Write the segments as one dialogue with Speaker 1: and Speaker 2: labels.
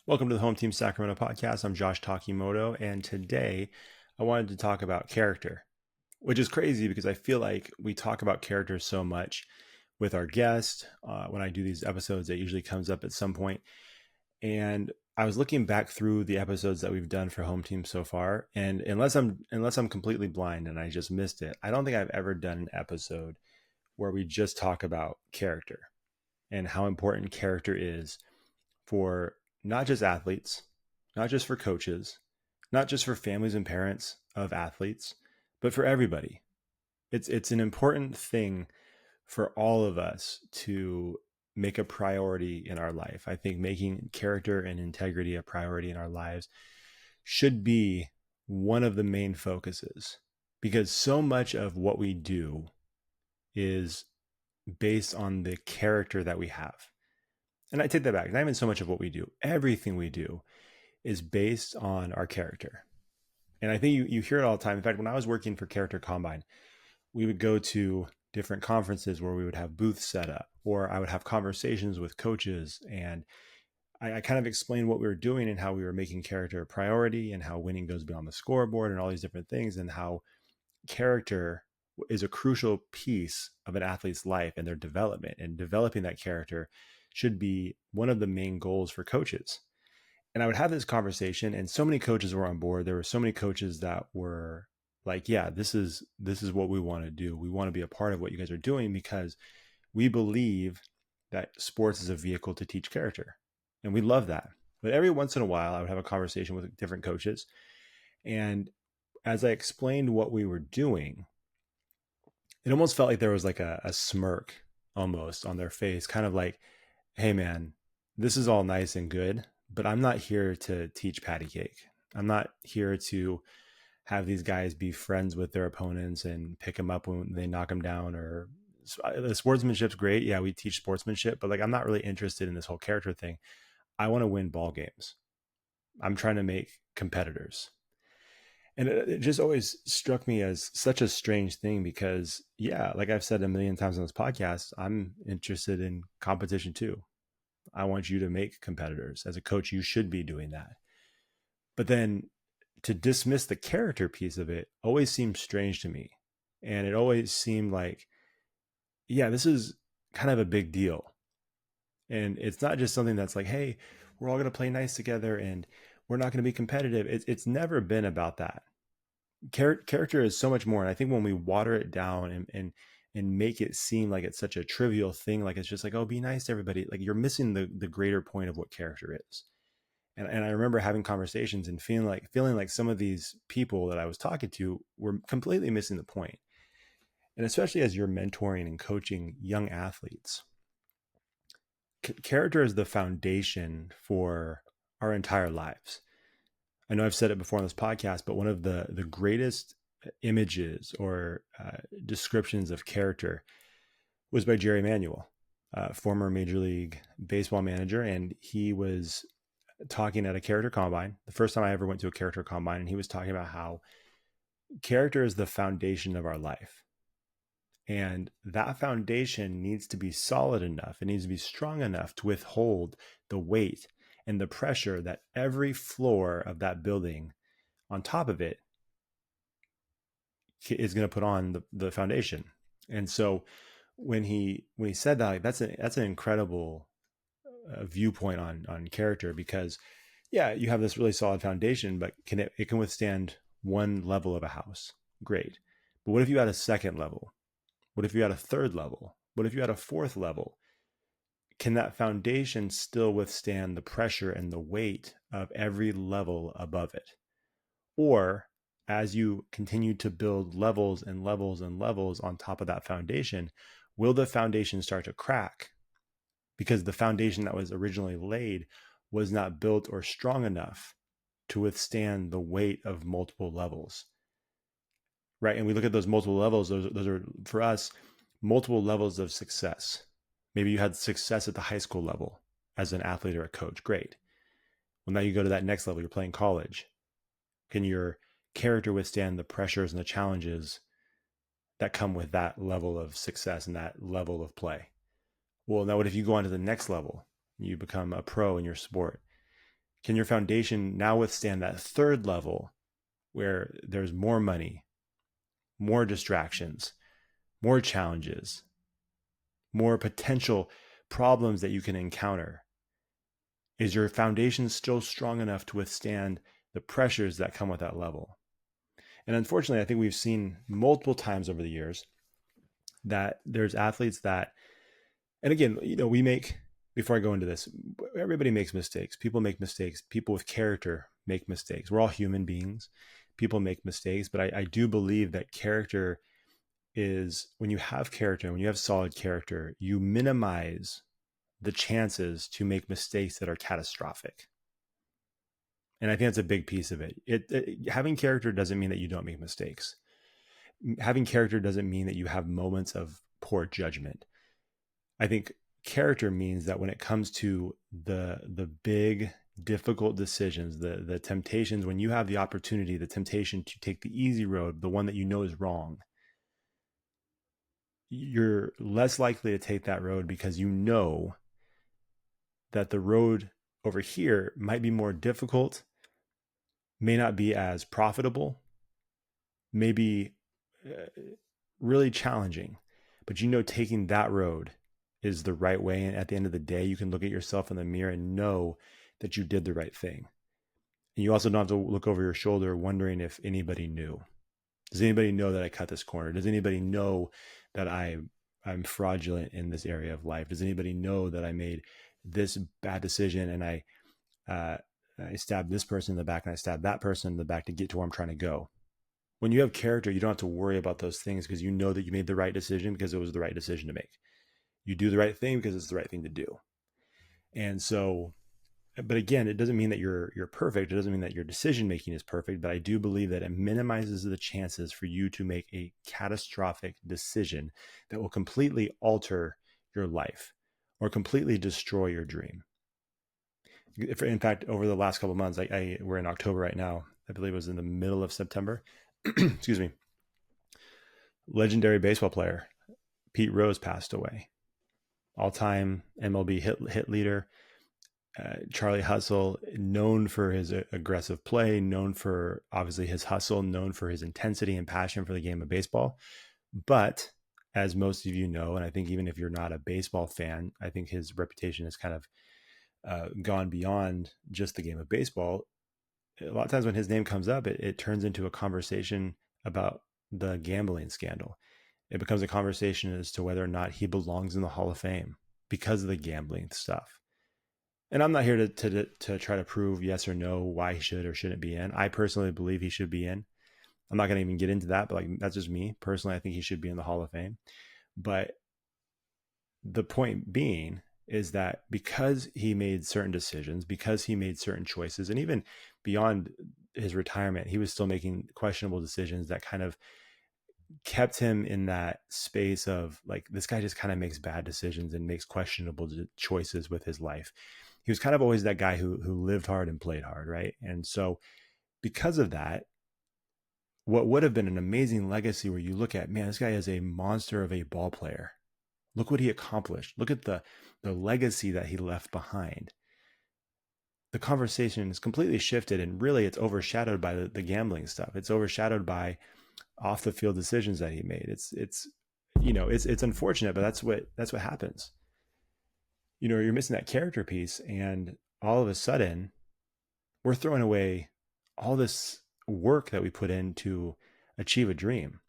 Speaker 1: Welcome to the Home Team Sacramento podcast. I'm Josh Takimoto, and today I wanted to talk about character, which is crazy because I feel like we talk about character so much with our guests. When I do these episodes, it usually comes up at some point. And I was looking back through the episodes that we've done for Home Team so far, and unless I'm completely blind and I just missed it, I don't think I've ever done an episode where we just talk about character and how important character is for not just athletes, not just for coaches, not just for families and parents of athletes, but for everybody. It's an important thing for all of us to make a priority in our life. I think making character and integrity a priority in our lives should be one of the main focuses, because so much of what we do is based on the character that we have. And I take that back. Not even so much of what we do. Everything we do is based on our character. And I think you hear it all the time. In fact, when I was working for Character Combine, we would go to different conferences where we would have booths set up, or I would have conversations with coaches. And I kind of explained what we were doing and how we were making character a priority and how winning goes beyond the scoreboard and all these different things, and how character is a crucial piece of an athlete's life and their development, and developing that character should be one of the main goals for coaches. And I would have this conversation, and so many coaches were on board. There were so many coaches that were like, yeah, this is what we want to do. We want to be a part of what you guys are doing because we believe that sports is a vehicle to teach character. And we love that. But every once in a while, I would have a conversation with different coaches. And as I explained what we were doing, it almost felt like there was like a smirk almost on their face, kind of like, hey man, this is all nice and good, but I'm not here to teach patty cake. I'm not here to have these guys be friends with their opponents and pick them up when they knock them down. Or the sportsmanship's great. Yeah, we teach sportsmanship, but like, I'm not really interested in this whole character thing. I want to win ball games. I'm trying to make competitors. And it just always struck me as such a strange thing because, yeah, like I've said a million times on this podcast, I'm interested in competition too. I want you to make competitors. As a coach, you should be doing that. But then to dismiss the character piece of it always seemed strange to me. And it always seemed like, yeah, this is kind of a big deal. And it's not just something that's like, hey, we're all going to play nice together and we're not going to be competitive. It's never been about that. Character is so much more. And I think when we water it down and make it seem like it's such a trivial thing, like it's just like, oh, be nice to everybody, like you're missing the greater point of what character is. And I remember having conversations and feeling like some of these people that I was talking to were completely missing the point. And especially as you're mentoring and coaching young athletes, character is the foundation for our entire lives. I know I've said it before on this podcast, but one of the greatest images or descriptions of character was by Jerry Manuel, former Major League Baseball manager. And he was talking at a character combine, the first time I ever went to a character combine. And he was talking about how character is the foundation of our life. And that foundation needs to be solid enough. It needs to be strong enough to withhold the weight and the pressure that every floor of that building on top of it is going to put on the foundation. And so when he said that, like, that's an incredible viewpoint on character, because yeah, you have this really solid foundation, but it can withstand one level of a house. Great. But what if you had a second level? What if you had a third level? What if you had a fourth level? Can that foundation still withstand the pressure and the weight of every level above it? Or as you continue to build levels and levels and levels on top of that foundation, will the foundation start to crack because the foundation that was originally laid was not built or strong enough to withstand the weight of multiple levels? Right? And we look at those multiple levels, those are, for us, multiple levels of success. Maybe you had success at the high school level as an athlete or a coach. Great. Well, now you go to that next level, you're playing college. Can your character withstand the pressures and the challenges that come with that level of success and that level of play? Well, now what if you go on to the next level? You become a pro in your sport. Can your foundation now withstand that third level where there's more money, more distractions, more challenges, more potential problems that you can encounter? Is your foundation still strong enough to withstand the pressures that come with that level? And unfortunately, I think we've seen multiple times over the years that there's athletes that, and again, we make, before I go into this, everybody makes mistakes. People make mistakes. People with character make mistakes. We're all human beings. People make mistakes, but I do believe that character is, when you have character, when you have solid character, you minimize the chances to make mistakes that are catastrophic. And I think that's a big piece of it. Having character doesn't mean that you don't make mistakes. Having character doesn't mean that you have moments of poor judgment. I think character means that when it comes to the big, difficult decisions, the temptations, when you have the opportunity, the temptation to take the easy road, the one that you know is wrong, you're less likely to take that road because you know that the road over here might be more difficult, may not be as profitable, may be really challenging, but taking that road is the right way. And at the end of the day, you can look at yourself in the mirror and know that you did the right thing. And you also don't have to look over your shoulder wondering if anybody knew. Does anybody know that I cut this corner? Does anybody know that I'm fraudulent in this area of life? Does anybody know that I made this bad decision and I stabbed this person in the back and I stabbed that person in the back to get to where I'm trying to go? When you have character, you don't have to worry about those things because you know that you made the right decision because it was the right decision to make. You do the right thing because it's the right thing to do. And so, but again, it doesn't mean that you're perfect. It doesn't mean that your decision making is perfect, but I do believe that it minimizes the chances for you to make a catastrophic decision that will completely alter your life or completely destroy your dream. In fact, over the last couple of months, we're in October right now. I believe it was in the middle of September. Excuse me. Legendary baseball player Pete Rose passed away. All-time MLB hit leader. Charlie Hustle, known for his aggressive play, known for obviously his hustle, known for his intensity and passion for the game of baseball. But as most of you know, and I think even if you're not a baseball fan, I think his reputation has kind of gone beyond just the game of baseball. A lot of times when his name comes up, it turns into a conversation about the gambling scandal. It becomes a conversation as to whether or not he belongs in the Hall of Fame because of the gambling stuff. And I'm not here to try to prove yes or no why he should or shouldn't be in. I personally believe he should be in. I'm not going to even get into that, but that's just me. Personally, I think he should be in the Hall of Fame. But the point being is that because he made certain decisions, because he made certain choices, and even beyond his retirement, he was still making questionable decisions that kind of kept him in that space of this guy just kind of makes bad decisions and makes questionable choices with his life. He was kind of always that guy who lived hard and played hard, right? And so because of that, what would have been an amazing legacy where you look at, man, this guy is a monster of a ball player. Look what he accomplished. Look at the legacy that he left behind. The conversation is completely shifted, and really it's overshadowed by the gambling stuff. It's overshadowed by off the field decisions that he made. It's unfortunate, but that's what happens. You're missing that character piece, and all of a sudden we're throwing away all this work that we put in to achieve a dream,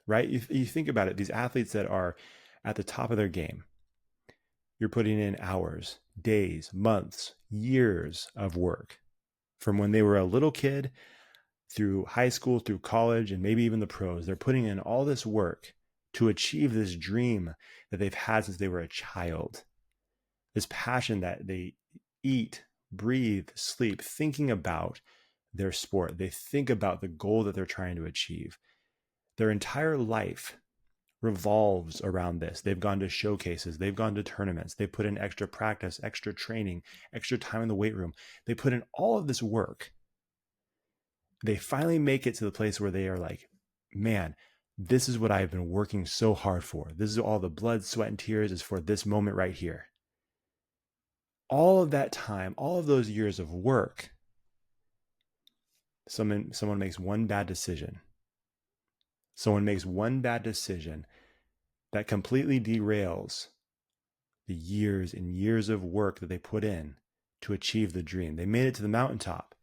Speaker 1: right? You think about it, these athletes that are at the top of their game, you're putting in hours, days, months, years of work from when they were a little kid through high school, through college, and maybe even the pros. They're putting in all this work to achieve this dream that they've had since they were a child. This passion that they eat, breathe, sleep, thinking about their sport. They think about the goal that they're trying to achieve. Their entire life revolves around this. They've gone to showcases. They've gone to tournaments. They put in extra practice, extra training, extra time in the weight room. They put in all of this work. They finally make it to the place where they are like, man, this is what I've been working so hard for. This is all the blood, sweat, and tears is for this moment right here. all of that time, all of those years of work, someone makes one bad decision. Someone makes one bad decision that completely derails the years and years of work that they put in to achieve the dream. They made it to the mountaintop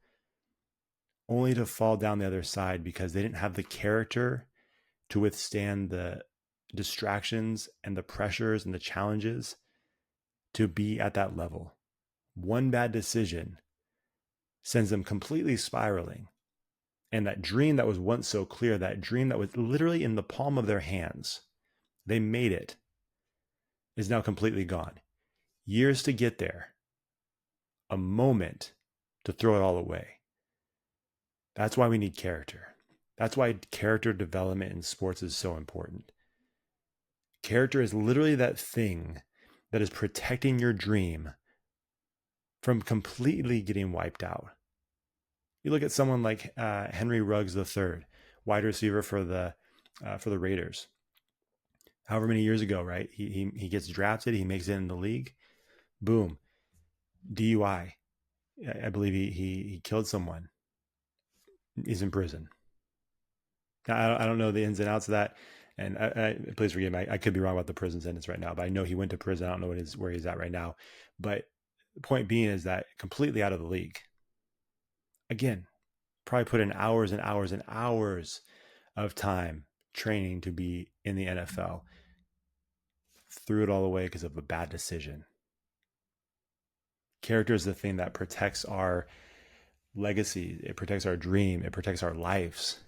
Speaker 1: only to fall down the other side because they didn't have the character to withstand the distractions and the pressures and the challenges to be at that level. One bad decision sends them completely spiraling. And that dream that was once so clear, that dream that was literally in the palm of their hands, they made it, is now completely gone. Years to get there, a moment to throw it all away. That's why we need character. That's why character development in sports is so important. Character is literally that thing that is protecting your dream from completely getting wiped out. You look at someone like Henry Ruggs III, wide receiver for the Raiders. However many years ago, right? He gets drafted, he makes it in the league, boom, DUI. I believe he killed someone. He's in prison. I don't know the ins and outs of that, and please forgive me. I could be wrong about the prison sentence right now, but I know he went to prison. I don't know where he's at right now. But the point being is that completely out of the league. Again, probably put in hours and hours and hours of time training to be in the NFL. Threw it all away because of a bad decision. Character is the thing that protects our legacy. It protects our dream. It protects our lives.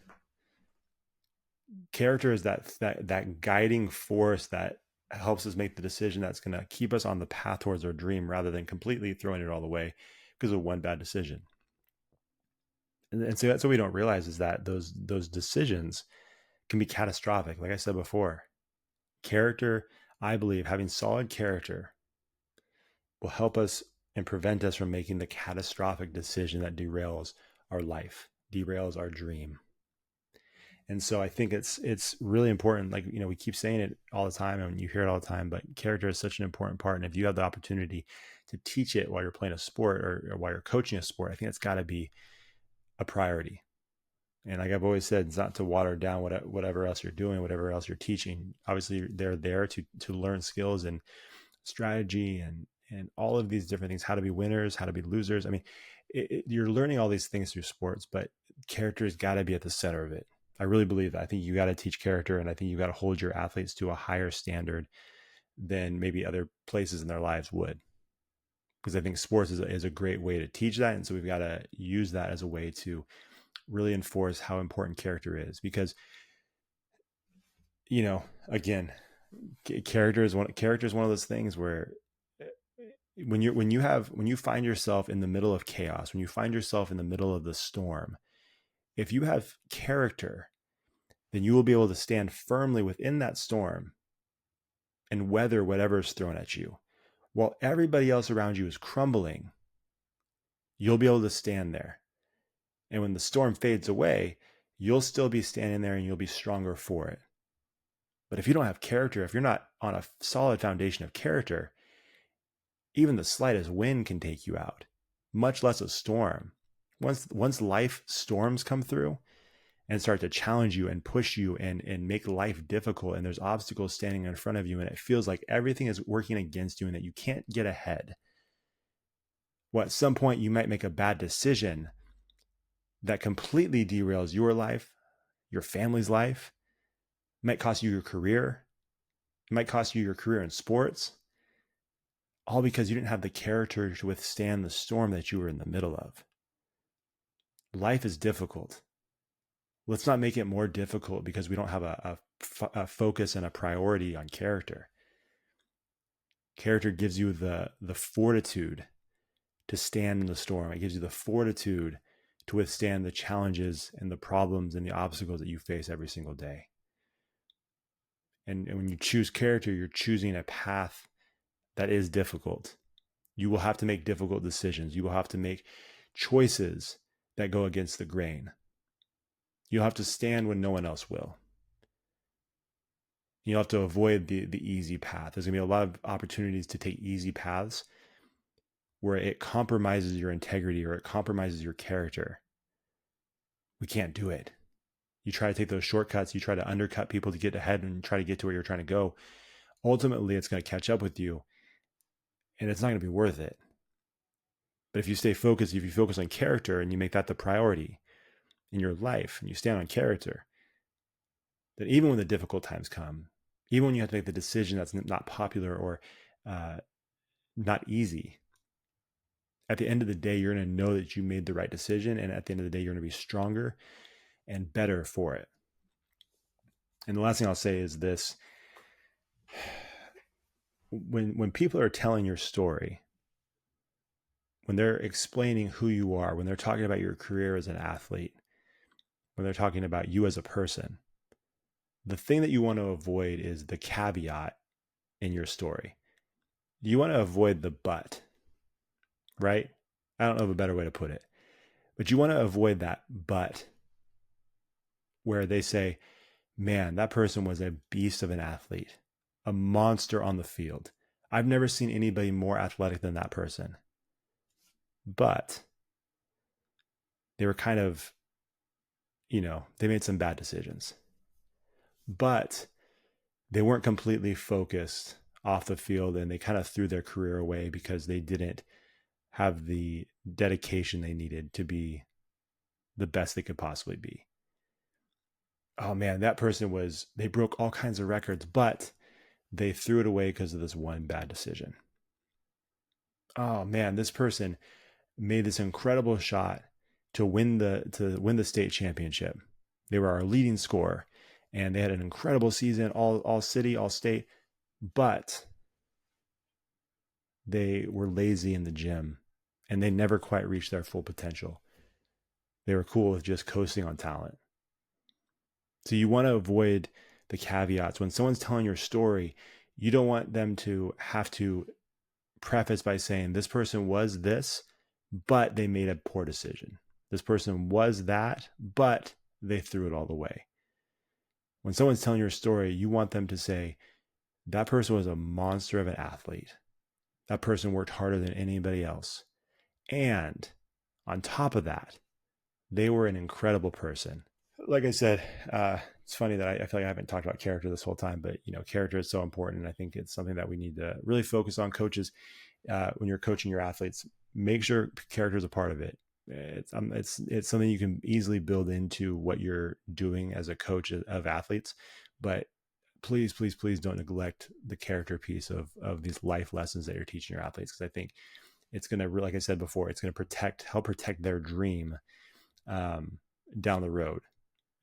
Speaker 1: Character is that guiding force that helps us make the decision that's going to keep us on the path towards our dream rather than completely throwing it all away because of one bad decision. And so that's what we don't realize is that those decisions can be catastrophic. Like I said before, character, I believe having solid character will help us and prevent us from making the catastrophic decision that derails our life, derails our dream. And so I think it's really important. Like, we keep saying it all the time and you hear it all the time, but character is such an important part. And if you have the opportunity to teach it while you're playing a sport or while you're coaching a sport, I think it's got to be a priority. And like I've always said, it's not to water down whatever else you're doing, whatever else you're teaching. Obviously, they're there to learn skills and strategy and all of these different things, how to be winners, how to be losers. I mean, you're learning all these things through sports, but character has got to be at the center of it. I really believe that. I think you got to teach character, and I think you got to hold your athletes to a higher standard than maybe other places in their lives would. Because I think sports is a great way to teach that. And so we've got to use that as a way to really enforce how important character is. Because, again, character is one of those things where when you find yourself in the middle of chaos, when you find yourself in the middle of the storm, if you have character, then you will be able to stand firmly within that storm and weather whatever is thrown at you. While everybody else around you is crumbling, you'll be able to stand there. And when the storm fades away, you'll still be standing there and you'll be stronger for it. But if you don't have character, if you're not on a solid foundation of character, even the slightest wind can take you out, much less a storm. Once life storms come through and start to challenge you and push you and make life difficult, and there's obstacles standing in front of you and it feels like everything is working against you and that you can't get ahead, well, at some point you might make a bad decision that completely derails your life, your family's life. It might cost you your career. It might cost you your career in sports, all because you didn't have the character to withstand the storm that you were in the middle of. Life is difficult. Let's not make it more difficult because we don't have a focus and a priority on character. Character gives you the fortitude to stand in the storm. It gives you the fortitude to withstand the challenges and the problems and the obstacles that you face every single day. And when you choose character, you're choosing a path that is difficult. You will have to make difficult decisions. You will have to make choices that go against the grain. You'll have to stand when no one else will. You'll have to avoid the easy path. There's going to be a lot of opportunities to take easy paths, where it compromises your integrity or it compromises your character, we can't do it. You try to take those shortcuts, you try to undercut people to get ahead and try to get to where you're trying to go. Ultimately, it's going to catch up with you and it's not going to be worth it. But if you stay focused, if you focus on character and you make that the priority in your life and you stand on character, then even when the difficult times come, even when you have to make the decision that's not popular or not easy, at the end of the day, you're going to know that you made the right decision. And at the end of the day, you're going to be stronger and better for it. And the last thing I'll say is this. When people are telling your story, when they're explaining who you are, when they're talking about your career as an athlete, when they're talking about you as a person, the thing that you want to avoid is the caveat in your story. You want to avoid the but, right? I don't know of a better way to put it, but you want to avoid that but where they say, man, that person was a beast of an athlete, a monster on the field. I've never seen anybody more athletic than that person. But they were kind of, they made some bad decisions. But they weren't completely focused off the field and they kind of threw their career away because they didn't have the dedication they needed to be the best they could possibly be. Oh man, that person they broke all kinds of records, but they threw it away because of this one bad decision. Oh man, this person made this incredible shot to win the state championship. They were our leading scorer and they had an incredible season, all city, all state, but they were lazy in the gym and they never quite reached their full potential. They were cool with just coasting on talent. So you want to avoid the caveats. When someone's telling your story, you don't want them to have to preface by saying this person was this, but they made a poor decision. This person was that, but they threw it all away. When someone's telling your story, you want them to say, that person was a monster of an athlete. That person worked harder than anybody else. And on top of that, they were an incredible person. Like I said, it's funny that I feel like I haven't talked about character this whole time, but character is so important. And I think it's something that we need to really focus on. Coaches, when you're coaching your athletes, make sure character is a part of it. It's something you can easily build into what you're doing as a coach of athletes, but please don't neglect the character piece of these life lessons that you're teaching your athletes. Because I think it's going to, like I said before, it's going to help protect their dream down the road.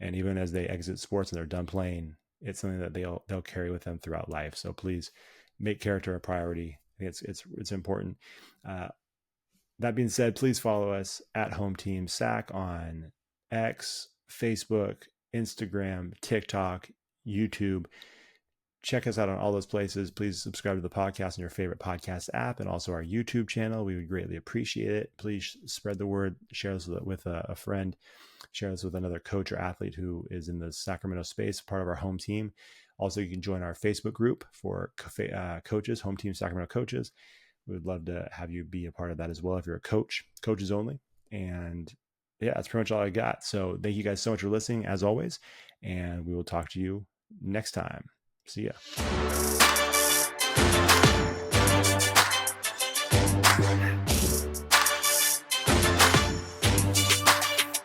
Speaker 1: And even as they exit sports and they're done playing, it's something that they'll carry with them throughout life. So please make character a priority. I think it's important. That being said, please follow us at hometeamsac on X, Facebook, Instagram, TikTok, YouTube. Check us out on all those places. Please subscribe to the podcast in your favorite podcast app and also our YouTube channel. We would greatly appreciate it. Please spread the word, share this with a friend, share this with another coach or athlete who is in the Sacramento space, part of our home team. Also, you can join our Facebook group for coaches, Home Team Sacramento Coaches. We would love to have you be a part of that as well if you're a coach, coaches only. And yeah, that's pretty much all I got. So thank you guys so much for listening as always. And we will talk to you next time. See ya.